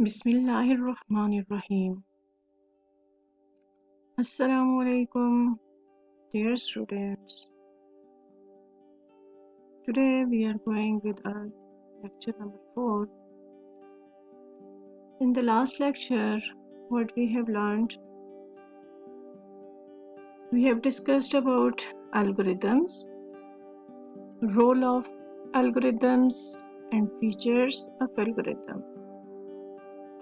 Bismillahirrahmanirrahim. Assalamu alaikum, dear students. Today we are going with our lecture number 4. In the last lecture, what we have learned, we have discussed about algorithms, role of algorithms and features of algorithm.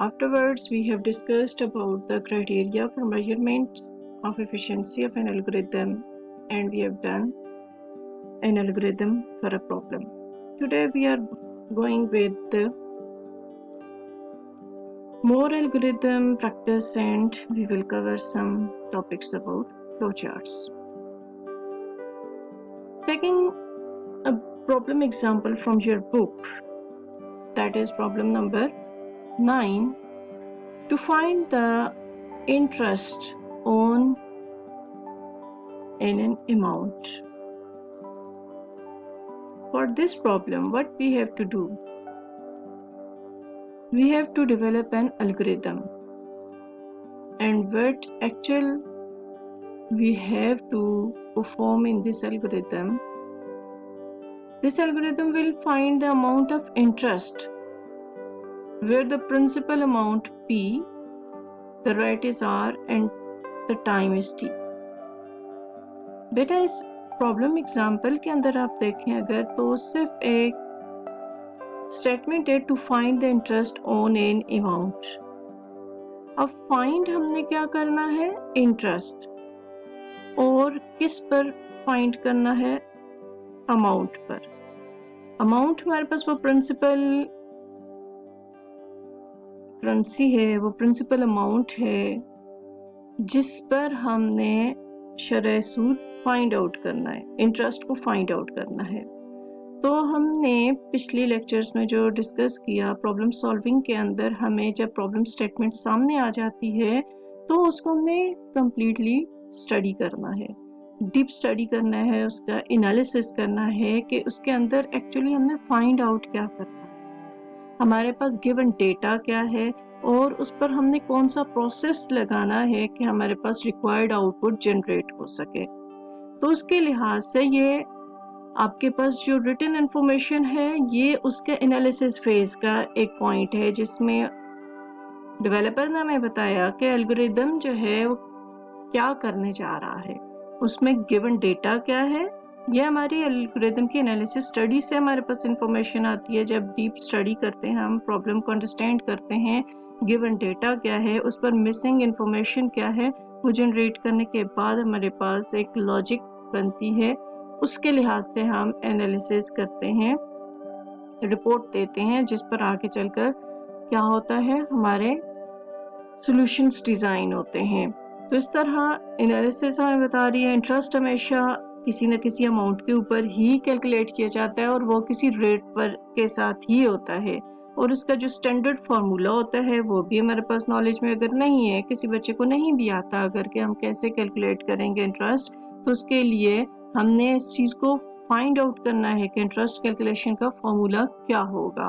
Afterwards, we have discussed about the criteria for measurement of efficiency of an algorithm, and we have done an algorithm for a problem. Today we are going with the more algorithm practice, and we will cover some topics about flowcharts. Taking a problem example from your book, that is problem number 9, to find the interest on an amount. For this problem, what we have to do? We have to develop an algorithm, and what actual we have to perform in this algorithm will find the amount of interest where the principal amount P, the rate is R and the time is T. बेटा इस problem example के अंदर आप देखें अगर तो सिर्फ एक स्टेटमेंट है to find the interest on an amount. अब फाइंड हमने क्या करना है? इंटरेस्ट. और किस पर फाइंड करना है? अमाउंट पर. अमाउंट हमारे पास वो प्रिंसिपल करेंसी है, वो प्रिंसिपल अमाउंट है जिस पर हमने शरह सूद फाइंड आउट करना है, इंटरेस्ट को फाइंड आउट करना है. तो हमने पिछले लेक्चर्स में जो डिस्कस किया, प्रॉब्लम सॉल्विंग के अंदर हमें जब प्रॉब्लम स्टेटमेंट सामने आ जाती है तो उसको हमने कंप्लीटली स्टडी करना है, डीप स्टडी करना है, उसका एनालिसिस करना है कि उसके अंदर एक्चुअली हमने फाइंड आउट क्या करना है, हमारे पास गिवन डेटा क्या है और उस पर हमने कौन सा प्रोसेस लगाना है कि हमारे पास रिक्वायर्ड आउटपुट जनरेट हो सके. तो उसके लिहाज से ये आपके पास जो रिटन इंफॉर्मेशन है ये उसके एनालिसिस फेज का एक पॉइंट है जिसमें डेवलपर ने हमें बताया कि एल्गोरिदम जो है वो क्या करने जा रहा है, उसमें गिवन डेटा क्या है. ये हमारी एल्गोरिदम की एनालिसिस स्टडी से हमारे पास इंफॉर्मेशन आती है. जब डीप स्टडी करते हैं, हम प्रॉब्लम को अंडरस्टैंड करते हैं, गिवन डेटा क्या है, उस पर मिसिंग इंफॉर्मेशन क्या है, वो जनरेट करने के बाद हमारे पास एक लॉजिक बनती है. उसके लिहाज से हम एनालिसिस करते हैं, रिपोर्ट देते हैं, जिस पर आगे चलकर क्या होता है, हमारे सॉल्यूशंस डिज़ाइन होते हैं. तो इस तरह एनालिसिस हमें बता रही है इंटरेस्ट हमेशा किसी न किसी अमाउंट के ऊपर ही कैलकुलेट किया जाता है और वो किसी रेट पर के साथ ही होता है. और उसका जो स्टैंडर्ड फार्मूला होता है वो भी हमारे पास नॉलेज में अगर नहीं है, किसी बच्चे को नहीं भी आता अगर कि हम कैसे कैलकुलेट करेंगे इंटरेस्ट, तो उसके लिए हमने इस चीज़ को फाइंड आउट करना है कि इंटरेस्ट कैलकुलेशन का फार्मूला क्या होगा.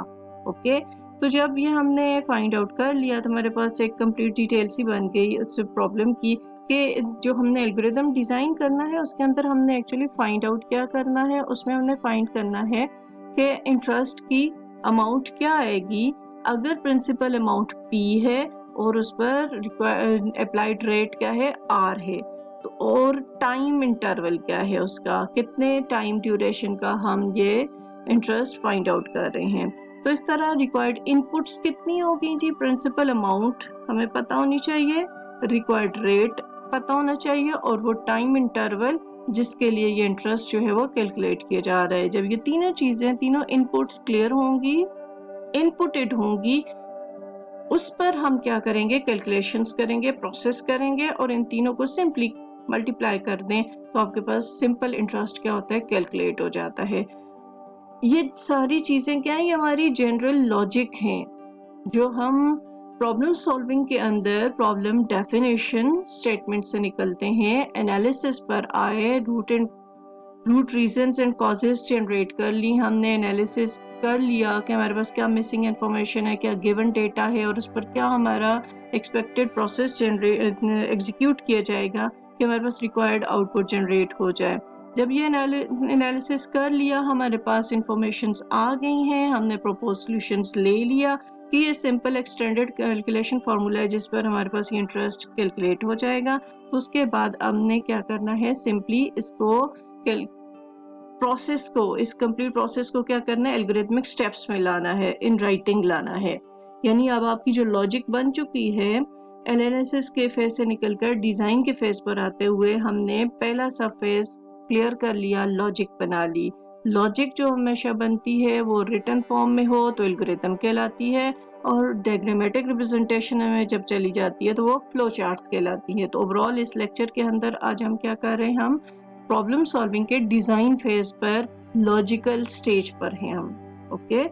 ओके, तो जब ये हमने फाइंड आउट कर लिया तो हमारे पास एक कंप्लीट डिटेल सी बन गई उस प्रॉब्लम की कि जो हमने एल्गोरिदम डिज़ाइन करना है उसके अंदर हमने एक्चुअली फाइंड आउट क्या करना है. उसमें हमने फाइंड करना है कि इंटरेस्ट की अमाउंट क्या आएगी अगर प्रिंसिपल अमाउंट P है और उस पर अप्लाइड रेट क्या है, R है. तो और टाइम इंटरवल क्या है, उसका कितने टाइम ड्यूरेशन का हम ये इंटरेस्ट फाइंड आउट कर रहे हैं. तो इस तरह रिक्वायर्ड इनपुट्स कितनी होगी जी? प्रिंसिपल अमाउंट हमें पता होनी चाहिए, रिक्वायर्ड रेट पता होना चाहिए और वो टाइम इंटरवल जिसके लिए ये इंटरेस्ट जो है वो कैलकुलेट किया जा रहा है. जब ये तीनों चीज़ें, तीनों इनपुट्स क्लियर होंगी, इनपुटेड होंगी, उस पर हम क्या करेंगे? कैलकुलेशंस करेंगे, प्रोसेस करेंगे और इन तीनों को सिंपली मल्टीप्लाई कर दें तो आपके पास सिंपल इंटरेस्ट क्या होता है, कैलकुलेट हो जाता है. ये सारी चीज़ें क्या है, ये हमारी जनरल लॉजिक हैं जो हम प्रॉब्लम सॉल्विंग के अंदर प्रॉब्लम डेफिनेशन स्टेटमेंट से निकलते हैं, एनालिसिस पर आए, root and root reasons and causes generate कर ली हमने, एनालिसिस कर लिया कि हमारे पास क्या मिसिंग इंफॉर्मेशन है, क्या गिवन डेटा है और उस पर क्या हमारा एक्सपेक्टेड प्रोसेस एग्जीक्यूट किया जाएगा कि हमारे पास रिक्वायर्ड आउटपुट जनरेट हो जाए। जब ये एनालिसिस कर लिया, हमारे पास इंफॉर्मेशंस आ गई हैं, हमने प्रपोज सॉल्यूशंस ले लिया कि ये सिंपल एक्सटेंडेड कैलकुलेशन फार्मूला है जिस पर हमारे पास ये इंटरेस्ट कैलकुलेट हो जाएगा। उसके बाद हमने क्या करना है, सिंपली इसको प्रोसेस को, इस कंप्लीट प्रोसेस को क्या करना है, एल्गोरिथमिक स्टेप्स में लाना है, इन राइटिंग लाना है। यानी अब आपकी जो लॉजिक बन चुकी है, एनालिसिस के फेज से निकलकर डिजाइन के फेज पर आते हुए हमने पहला सा फेज क्लियर कर लिया, लॉजिक बना ली। लॉजिक जो हमेशा बनती है वो रिटन फॉर्म में हो तो एल्गोरिथम कहलाती है, और डायग्रामेटिक रिप्रेजेंटेशन में जब चली जाती है तो वो फ्लो चार्ट्स कहलाती है। तो ओवरऑल इस लेक्चर के अंदर आज हम क्या कर रहे हैं, हम प्रॉब्लम सॉल्विंग के डिजाइन फेज पर लॉजिकल स्टेज पर हैं हम। ओके,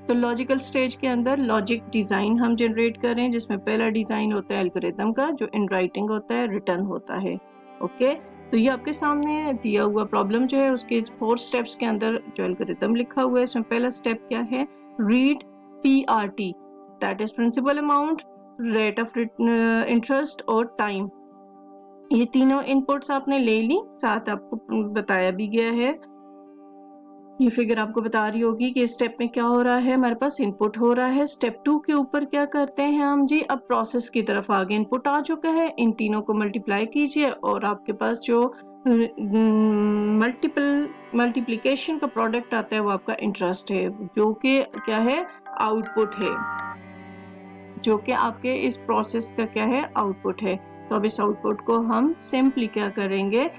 तो लॉजिकल स्टेज के अंदर लॉजिक डिजाइन हम जनरेट कर रहे हैं, जिसमें पहला डिजाइन होता है एल्गोरिथम का, जो इन राइटिंग होता है, रिटर्न होता है। ओके, तो ये आपके सामने दिया हुआ प्रॉब्लम जो है उसके 4 स्टेप्स के अंदर जो एल्गोरिथम लिखा हुआ है, इसमें पहला स्टेप क्या है, read PRT, that is principal amount, rate of interest और टाइम। ये तीनों इनपुट्स आपने ले ली, साथ आपको बताया भी गया है, ये फिगर आपको बता रही होगी कि इस स्टेप में क्या हो रहा है, हमारे पास इनपुट हो रहा है। स्टेप 2 के ऊपर क्या करते हैं हम जी, अब प्रोसेस की तरफ आगे, इनपुट आ चुका है, इन तीनों को मल्टीप्लाई कीजिए और आपके पास जो मल्टीप्लिकेशन का प्रोडक्ट आता है वो आपका इंटरेस्ट है, जो कि क्या है, आउटपुट है, जो कि आपके इस प्रोसेस का क्या है, आउटपुट है। तो अब इस आउटपुट को हम सिंपली क्या करेंगे,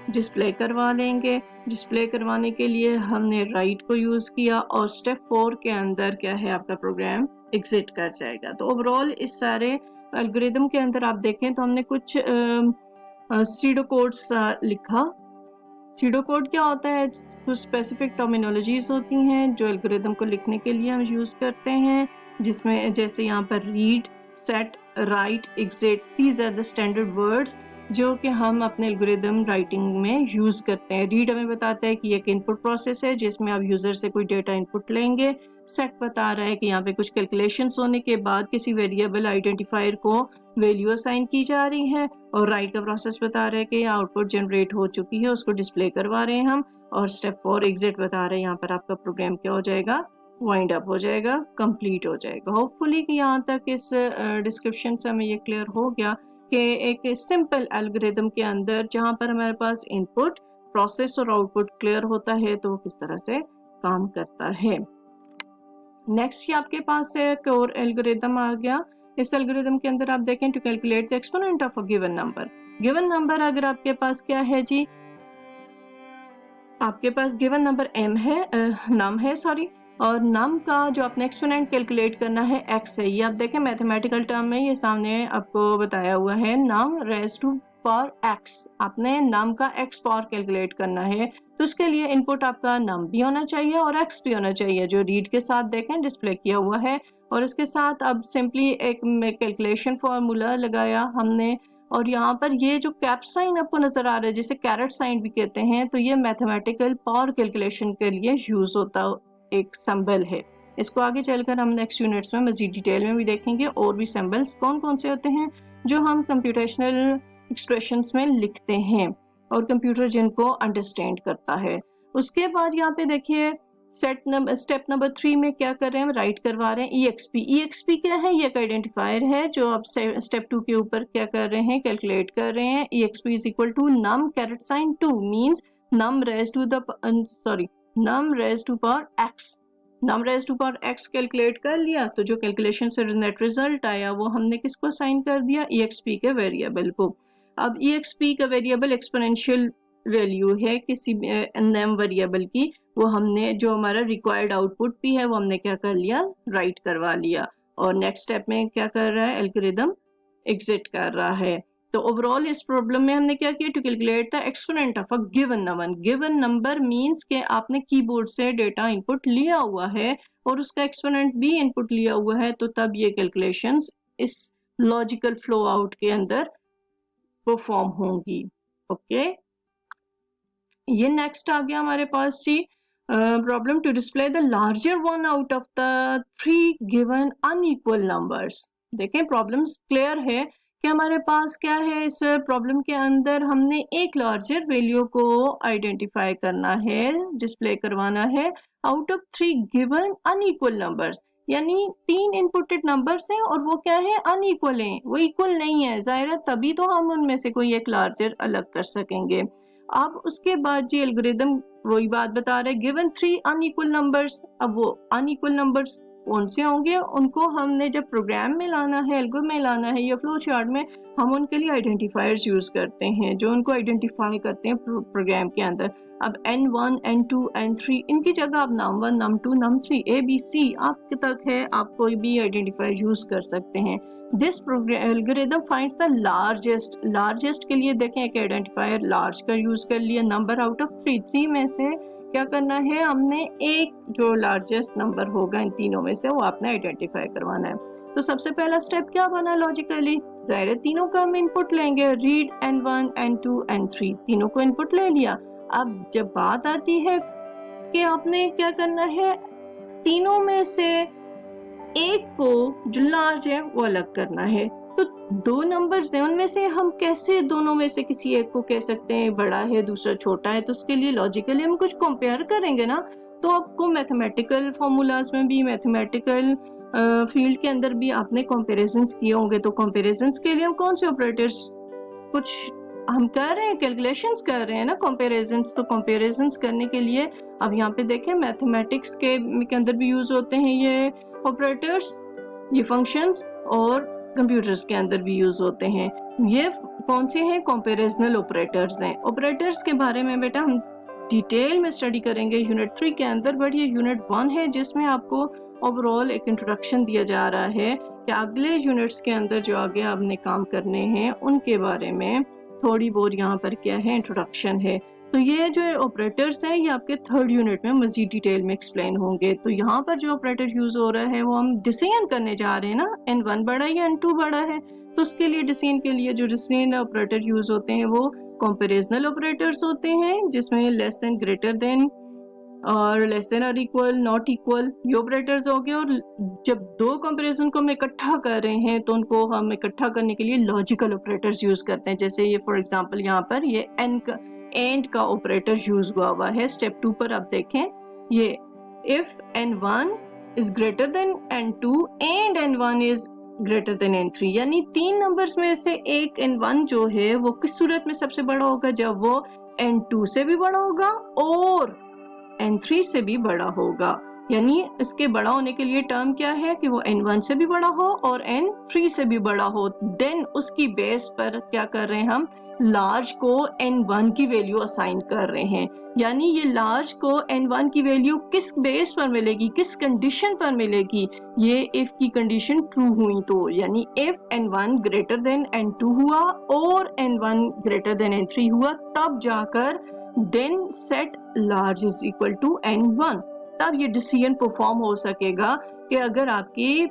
डिस्प्ले करवा लेंगे। डिस्प्ले करवाने के लिए हमने राइट को यूज किया और स्टेप 4 के अंदर क्या है, आपका प्रोग्राम एग्जिट कर जाएगा। तो ओवरऑल इस सारे एल्गोरिथम के अंदर आप देखें तो हमने कुछ सीडो कोड्स लिखा। सीडो कोड क्या होता है, कुछ स्पेसिफिक टर्मिनोलॉजीज होती हैं जो एल्गोरिथम को लिखने के लिए हम यूज करते हैं, जिसमें जैसे यहाँ पर read, set, write, exit, these are the standard words जो कि हम अपने एल्गोरिथम राइटिंग में यूज करते हैं। रीड हमें बताता है कि एक इनपुट प्रोसेस है जिसमें आप यूजर से कोई डेटा इनपुट लेंगे। सेट बता रहा है कि यहाँ पे कुछ कैलकुलेशंस होने के बाद किसी वेरिएबल आइडेंटिफायर को वैल्यू असाइन की जा रही है, और राइट का प्रोसेस बता रहा है कि आउटपुट जनरेट हो चुकी है, उसको डिस्प्ले करवा रहे हैं हम। और स्टेप 4 एग्जिट बता रहे हैं, यहाँ पर आपका प्रोग्राम क्या हो जाएगा, वाइंड अप हो जाएगा, कंप्लीट हो जाएगा। होपफुली कि यहाँ तक इस डिस्क्रिप्शन से हमें ये क्लियर हो गया कि एक सिंपल एल्गोरिथम के अंदर जहाँ पर हमारे पास इनपुट, प्रोसेस और आउटपुट क्लियर होता है तो किस तरह से काम करता है। नेक्स्ट ये आपके पास एक और एल्गोरिथम आ गया। इस एल्गोरिथम के अंदर आप देखें, to calculate the exponent of a given number. Given number अगर आपके पास क्या है जी, आपके पास गिवन नंबर m है, नम है सॉरी, और नम का जो आपने एक्सपोनेंट कैलकुलेट करना है x है। ये आप देखें मैथमेटिकल टर्म में ये सामने आपको बताया हुआ है, नम रेज टू पावर x, आपने नम का x पावर कैलकुलेट करना है, तो उसके लिए इनपुट आपका नम भी होना चाहिए और x भी होना चाहिए, जो रीड के साथ देखें डिस्प्ले किया हुआ है। और इसके साथ अब सिंपली एक कैलकुलेशन फॉर्मूला लगाया हमने, और यहाँ पर ये जो कैप साइन आपको नजर आ रहा है, जिसे कैरेट साइन भी कहते हैं, तो ये मैथमेटिकल पावर कैलकुलेशन के लिए यूज होता एक सिंबल है। इसको आगे चलकर हम नेक्स्ट यूनिट्स में मजीद डिटेल में भी देखेंगे, और भी सिंबल्स कौन कौन से होते हैं जो हम कंप्यूटेशनल एक्सप्रेशंस में लिखते हैं और कंप्यूटर जिनको अंडरस्टैंड करता है। उसके बाद यहाँ पे देखिए स्टेप नंबर 3 में क्या कर रहे हैं, राइट करवा रहे हैं EXP। EXP क्या है, ये एक आइडेंटिफायर है जो आप स्टेप 2 के ऊपर क्या कर रहे हैं, कैलकुलेट कर रहे हैं। EXP is equal to num caret sign 2 means num raise to the num raise to power x। Num raise to power x calculate कर लिया, तो जो कैलकुलेशन से नेट रिजल्ट आया वो हमने किसको असाइन कर दिया, EXP के वेरिएबल को। अब EXP का वेरिएबल एक्सपोनेंशियल वैल्यू है किसी नेम वेरिएबल की, वो हमने जो हमारा रिक्वायर्ड आउटपुट भी है वो हमने क्या कर लिया, राइट करवा लिया। और नेक्स्ट स्टेप में क्या कर रहा है, एल्गोरिथम एग्जिट कर रहा है। तो ओवरऑल इस प्रॉब्लम में हमने क्या किया, to calculate the exponent of a given number. Given number means के आपने कीबोर्ड से डेटा इनपुट लिया हुआ है और उसका एक्सपोनेंट भी इनपुट लिया हुआ है, तो तब ये कैलकुलेशंस इस लॉजिकल फ्लो आउट के अंदर परफॉर्म होंगी। ओके, ये नेक्स्ट आ गया हमारे पास जी, problem to display the larger one out of the 3 given unequal numbers. देखें प्रॉब्लम्स क्लियर है कि हमारे पास क्या है, इस प्रॉब्लम के अंदर हमने एक लार्जर वैल्यू को आइडेंटिफाई करना है, डिस्प्ले करवाना है out of 3 given unequal numbers. यानी 3 इनपुटेड नंबर्स हैं और वो क्या है, अनइक्वल हैं, वो इक्वल नहीं है, जाहिर है तभी तो हम उनमें से कोई एक लार्जर अलग कर सकेंगे। अब उसके बाद जी एल्गोरिदम वही बात बता रहे, गिवन 3 अनइक्वल नंबर्स। अब वो अनइक्वल नंबर्स कौन से होंगे, उनको हमने जब प्रोग्राम में लाना है, एल्गो में लाना है या फ्लो चार्ट में, हम उनके लिए आइडेंटिफायर्स यूज करते हैं जो उनको आइडेंटिफाई करते हैं प्रोग्राम के अंदर। अब N1, N2, N3 इनकी जगह आप num1, num2, num3 ABC आपके तक है, आप कोई भी आइडेंटिफायर यूज कर सकते हैं। This algorithm finds the largest के लिए देखें एक आइडेंटिफायर लार्ज का यूज कर लिया, नंबर आउट ऑफ 3 में से क्या करना है, हमने एक जो लार्जेस्ट नंबर होगा इन तीनों में से वो आपने आइडेंटिफाई करवाना है। तो सबसे पहला स्टेप क्या बना लॉजिकली, जाहिर है तीनों का हम इनपुट लेंगे, रीड N1, N2, N3 तीनों को इनपुट ले लिया। अब जब बात आती है कि आपने क्या करना है, तीनों में से एक को जो लार्ज है वो अलग करना है। तो 2 नंबर्स हैं, उनमें से हम कैसे दोनों में से किसी एक को कह सकते हैं बड़ा है दूसरा छोटा है, तो उसके लिए लॉजिकली हम कुछ कंपेयर करेंगे ना। तो आपको मैथमेटिकल फॉर्मूलाज में भी, मैथमेटिकल फील्ड के अंदर भी आपने कंपैरिजंस किए होंगे, तो कंपैरिजंस के लिए हम कौन से ऑपरेटर्स कुछ हम कर रहे हैं, कैलकुलेशंस कर रहे हैं ना कंपैरिजंस। तो कंपैरिजंस करने के लिए अब यहाँ पे देखें मैथमेटिक्स के अंदर भी यूज होते हैं ये ऑपरेटर्स, ये फंक्शंस, और कंप्यूटर्स के अंदर भी यूज होते हैं। ये कौन से हैं, कंपैरिजनल ऑपरेटर्स हैं। ऑपरेटर्स के बारे में बेटा हम डिटेल में स्टडी करेंगे यूनिट 3 के अंदर, बट ये यूनिट 1 है जिसमें आपको ओवरऑल एक इंट्रोडक्शन दिया जा रहा है कि अगले यूनिट्स के अंदर जो आगे आपने काम करने हैं उनके बारे में थोड़ी बहुत यहाँ पर क्या है, इंट्रोडक्शन है। तो ये जो ऑपरेटर्स हैं ये आपके 3rd यूनिट में मजीद डिटेल में एक्सप्लेन होंगे। तो यहाँ पर जो ऑपरेटर यूज हो रहा है वो हम डिसीजन करने जा रहे हैं ना, N1 बड़ा है या N2 बड़ा है, तो उसके लिए डिसीजन के लिए जो डिसीजन ऑपरेटर यूज होते हैं वो कंपैरिजनल ऑपरेटर्स होते हैं, जिसमें लेस देन, ग्रेटर देन और लेस देन और इक्वल, नॉट इक्वल, ये ऑपरेटर्स हो गए। और जब 2 कंपैरिजन को हम इकट्ठा कर रहे हैं तो उनको हम इकट्ठा करने के लिए लॉजिकल ऑपरेटर्स यूज करते हैं। जैसे ये फॉर एग्जांपल यहाँ पर ये एंड का ऑपरेटर यूज हुआ है स्टेप 2 पर। आप देखें ये if N1 is greater than N2 and N1 is greater than N3, यानी 3 नंबर्स में से एक N1 जो है वो किस सूरत में सबसे बड़ा होगा, जब वो N2 से भी बड़ा होगा और N3 से भी बड़ा होगा। यानी इसके बड़ा होने के लिए टर्म क्या है कि वो N1 से भी बड़ा हो और N3 से भी बड़ा हो। देन उसकी बेस पर क्या कर रहे हैं, हम लार्ज को N1 की वैल्यू असाइन कर रहे हैं। यानी ये लार्ज को N1 की वैल्यू किस बेस पर मिलेगी, किस कंडीशन पर मिलेगी, ये इफ की कंडीशन ट्रू हुई तो, यानी if N1 greater than N2 हुआ और N1 ग्रेटर देन N3 हुआ, तब जाकर then set large is equal to N1, तब ये डिसीजन परफॉर्म हो सकेगा कि अगर आपकी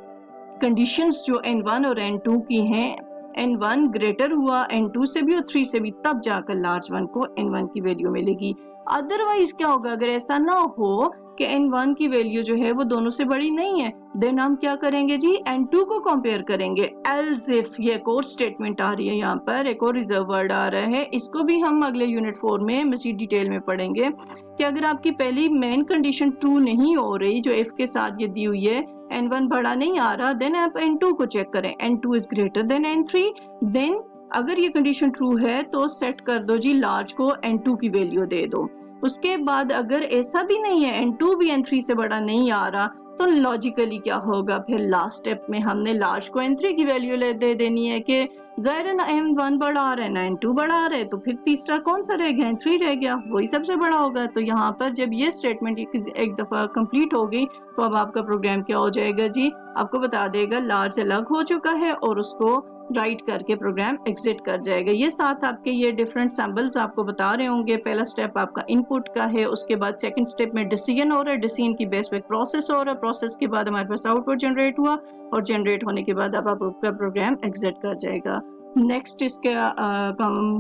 कंडीशंस जो N1 और N2 की हैं, N1 ग्रेटर हुआ N2 से भी और 3 से भी, तब जाकर लार्ज वन को N1 की वैल्यू मिलेगी। अदरवाइज क्या होगा, अगर ऐसा ना हो कि N1 की वैल्यू जो है वो दोनों से बड़ी नहीं है, देन हम क्या करेंगे जी, N2 को कंपेयर करेंगे। एल्स इफ, ये एक और स्टेटमेंट आ रही है यहाँ पर, एक और रिजर्व वर्ड आ रहा है, इसको भी हम अगले यूनिट 4 में मजीद डिटेल में पढ़ेंगे कि अगर आपकी पहली मेन कंडीशन ट्रू नहीं हो रही जो इफ के साथ ये दी हुई है, N1 बड़ा नहीं आ रहा, देन आप N2 को चेक करें, N2 is greater than N3, then अगर ये कंडीशन ट्रू है तो सेट कर दो जी लार्ज को N2 की वैल्यू दे दो। उसके बाद अगर ऐसा भी नहीं है, N2 भी N3 से बड़ा नहीं आ रहा, तो लॉजिकली क्या होगा, फिर लास्ट स्टेप में हमने लार्ज को N3 की वैल्यू दे देनी है कि जाहिर है ना N1 बड़ा आ रहा है ना N2 बड़ा आ रहा है, तो फिर तीसरा कौन सा रह गया, N3 रह गया, वही सबसे बड़ा होगा। तो यहाँ पर जब ये स्टेटमेंट एक दफा कंप्लीट हो गई तो अब आपका प्रोग्राम क्या हो जाएगा जी, आपको बता देगा लार्ज अलग हो चुका है और उसको राइट करके प्रोग्राम एग्जिट कर जाएगा। ये साथ आपके ये डिफरेंट सिंबल्स आपको बता रहे होंगे। पहला स्टेप आपका इनपुट का है, उसके बाद सेकंड स्टेप में डिसीजन हो रहा है, डिसीजन की बेस पे प्रोसेस हो रहा है, प्रोसेस के बाद हमारे पास आउटपुट जनरेट हुआ और जनरेट होने के बाद अब आपका प्रोग्राम एग्जिट कर जाएगा। नेक्स्ट इसके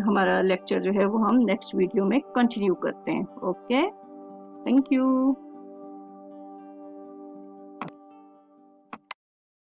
हमारा लेक्चर जो है वो हम नेक्स्ट वीडियो में कंटिन्यू करते हैं। Okay, thank you.